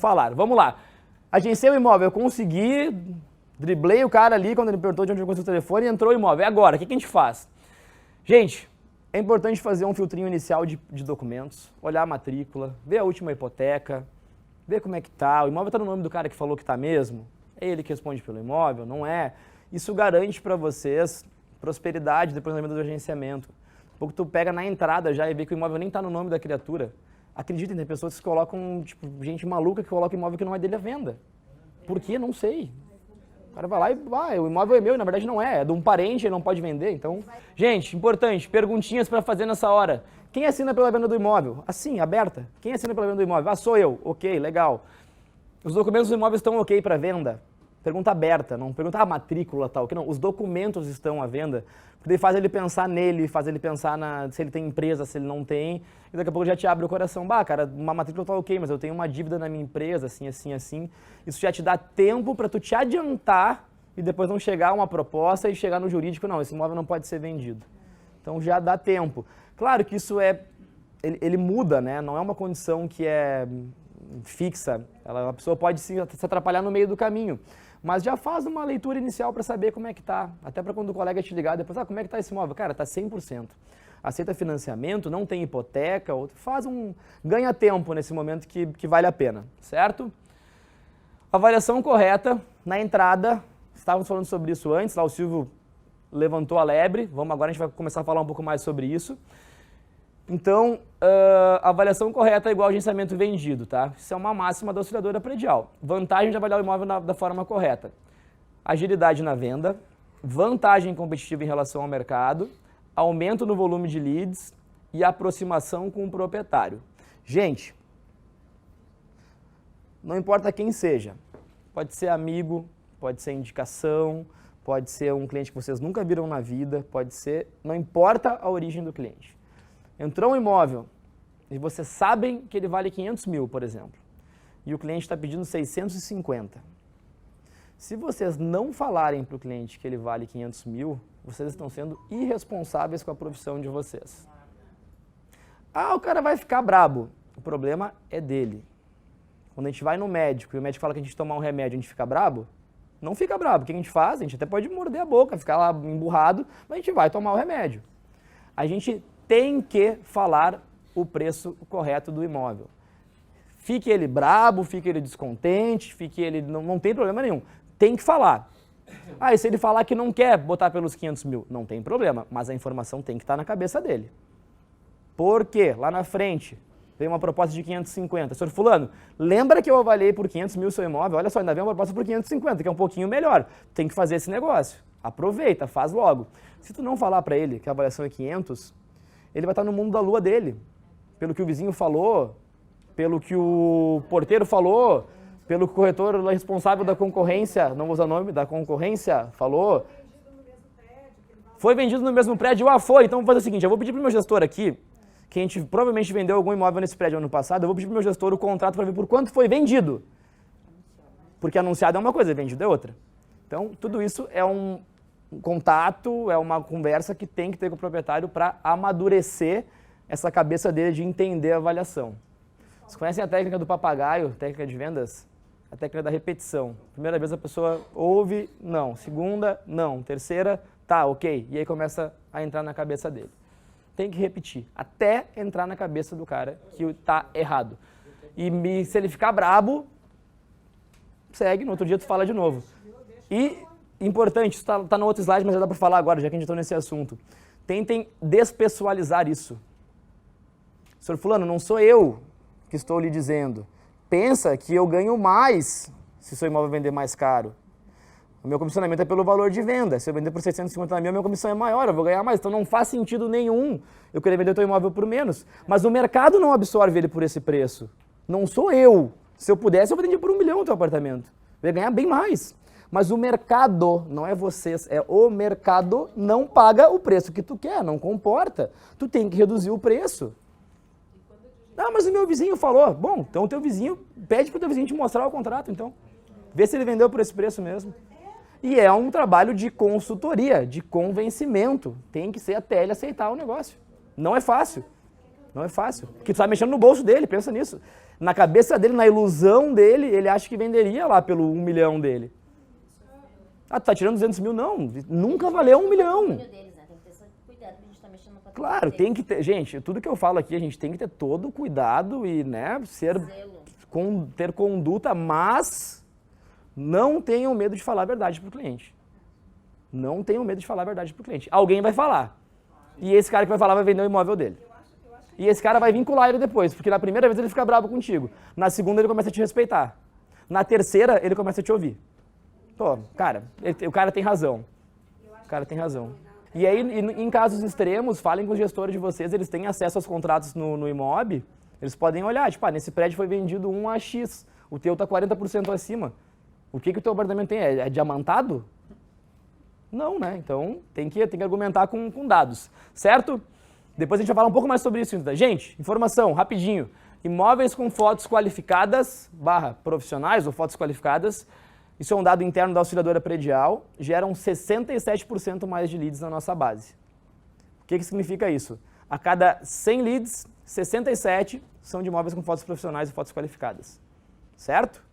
falar. Vamos lá. Agenciei o imóvel, eu consegui, driblei o cara ali quando ele perguntou de onde eu consegui o telefone e entrou o imóvel. E agora, o que a gente faz? Gente, é importante fazer um filtrinho inicial de documentos, olhar a matrícula, ver a última hipoteca, ver como é que tá. O imóvel está no nome do cara que falou que está mesmo? É ele que responde pelo imóvel? Não é? Isso garante para vocês prosperidade depois na venda do agenciamento. Pouco tu pega na entrada já e vê que o imóvel nem está no nome da criatura. Acreditem, tem pessoas que colocam, tipo, gente maluca que coloca imóvel que não é dele à venda. Por quê? Não sei. O cara vai lá e o imóvel é meu, e na verdade não é de um parente, ele não pode vender, então... Gente, importante, perguntinhas para fazer nessa hora. Quem assina pela venda do imóvel? Assim, aberta. Quem assina pela venda do imóvel? Ah, sou eu. Ok, legal. Os documentos do imóvel estão ok para venda? Pergunta aberta, não pergunta a matrícula tal, que não, os documentos estão à venda, porque faz ele pensar nele, faz ele pensar se ele tem empresa, se ele não tem, e daqui a pouco já te abre o coração, bah, cara, uma matrícula tá ok, mas eu tenho uma dívida na minha empresa, assim, assim, assim, isso já te dá tempo para tu te adiantar e depois não chegar a uma proposta e chegar no jurídico, não, esse imóvel não pode ser vendido. Então já dá tempo. Claro que isso ele muda, né, não é uma condição que é fixa, a pessoa pode se atrapalhar no meio do caminho. Mas já faz uma leitura inicial para saber como é que tá. Até para quando o colega te ligar depois, como é que tá esse imóvel? Cara, tá 100%. Aceita financiamento, não tem hipoteca, ganha tempo nesse momento que vale a pena, certo? Avaliação correta na entrada. Estávamos falando sobre isso antes, lá o Silvio levantou a lebre. Agora a gente vai começar a falar um pouco mais sobre isso. Então, avaliação correta é igual ao agenciamento vendido, tá? Isso é uma máxima da auxiliadora predial. Vantagem de avaliar o imóvel da forma correta. Agilidade na venda, vantagem competitiva em relação ao mercado, aumento no volume de leads e aproximação com o proprietário. Gente, não importa quem seja, pode ser amigo, pode ser indicação, pode ser um cliente que vocês nunca viram na vida, pode ser, não importa a origem do cliente. Entrou um imóvel e vocês sabem que ele vale 500 mil, por exemplo, e o cliente está pedindo 650. Se vocês não falarem para o cliente que ele vale 500 mil, vocês estão sendo irresponsáveis com a profissão de vocês. Ah, o cara vai ficar brabo. O problema é dele. Quando a gente vai no médico e o médico fala que a gente tomar um remédio e a gente fica brabo, não fica brabo. O que a gente faz? A gente até pode morder a boca, ficar lá emburrado, mas a gente vai tomar o remédio. A gente tem que falar o preço correto do imóvel. Fique ele brabo, fique ele descontente, fique ele... Não tem problema nenhum. Tem que falar. Ah, e se ele falar que não quer botar pelos 500 mil? Não tem problema, mas a informação tem que estar na cabeça dele. Por quê? Lá na frente, veio uma proposta de 550. Senhor fulano, lembra que eu avaliei por 500 mil o seu imóvel? Olha só, ainda veio uma proposta por 550, que é um pouquinho melhor. Tem que fazer esse negócio. Aproveita, faz logo. Se tu não falar para ele que a avaliação é 500... ele vai estar no mundo da lua dele, pelo que o vizinho falou, pelo que o porteiro falou, pelo que o corretor responsável da concorrência, não vou usar o nome, da concorrência falou. Foi vendido no mesmo prédio? Ah, foi. Então vamos fazer o seguinte, eu vou pedir para o meu gestor aqui, que a gente provavelmente vendeu algum imóvel nesse prédio ano passado, eu vou pedir para o meu gestor o contrato para ver por quanto foi vendido. Porque anunciado é uma coisa, vendido é outra. Então tudo isso é um contato, é uma conversa que tem que ter com o proprietário para amadurecer essa cabeça dele de entender a avaliação. Vocês conhecem a técnica do papagaio, técnica de vendas? A técnica da repetição. Primeira vez a pessoa ouve, não. Segunda, não. Terceira, tá, ok. E aí começa a entrar na cabeça dele. Tem que repetir, até entrar na cabeça do cara que tá errado. E se ele ficar brabo, segue, no outro dia tu fala de novo. E importante, isso tá no outro slide, mas já dá para falar agora, já que a gente está nesse assunto. Tentem despessoalizar isso. Senhor fulano, não sou eu que estou lhe dizendo. Pensa que eu ganho mais se seu imóvel vender mais caro. O meu comissionamento é pelo valor de venda. Se eu vender por 650 mil, a minha comissão é maior, eu vou ganhar mais. Então não faz sentido nenhum eu querer vender o teu imóvel por menos. Mas o mercado não absorve ele por esse preço. Não sou eu. Se eu pudesse, eu venderia por 1 milhão o teu apartamento. Eu ia ganhar bem mais. Mas o mercado, não é vocês, é o mercado não paga o preço que tu quer, não comporta. Tu tem que reduzir o preço. Ah, mas o meu vizinho falou. Bom, então o teu vizinho, pede para o teu vizinho te mostrar o contrato, então. Vê se ele vendeu por esse preço mesmo. E é um trabalho de consultoria, de convencimento. Tem que ser até ele aceitar o negócio. Não é fácil. Não é fácil. Porque tu está mexendo no bolso dele, pensa nisso. Na cabeça dele, na ilusão dele, ele acha que venderia lá pelo 1 milhão dele. Ah, tu tá tirando 200 mil? Não, nunca valeu 1 milhão. Claro, tem que ter, gente, tudo que eu falo aqui, a gente tem que ter todo o cuidado e, né, ter conduta, mas não tenham medo de falar a verdade pro cliente. Não tenham medo de falar a verdade pro cliente. Alguém vai falar. E esse cara que vai falar vai vender o imóvel dele. E esse cara vai vincular ele depois, porque na primeira vez ele fica bravo contigo. Na segunda ele começa a te respeitar. Na terceira ele começa a te ouvir. Pô, cara, o cara tem razão. O cara tem razão. E aí, em casos extremos, falem com os gestores de vocês, eles têm acesso aos contratos no Imob, eles podem olhar, tipo, nesse prédio foi vendido 1 a X, o teu tá 40% acima. O que o teu apartamento tem? É diamantado? Não, né? Então, tem que argumentar com dados, certo? Depois a gente vai falar um pouco mais sobre isso ainda. Gente, informação, rapidinho. Imóveis com fotos qualificadas, profissionais ou fotos qualificadas, isso é um dado interno da auxiliadora predial, geram 67% mais de leads na nossa base. O que significa isso? A cada 100 leads, 67 são de imóveis com fotos profissionais e fotos qualificadas. Certo?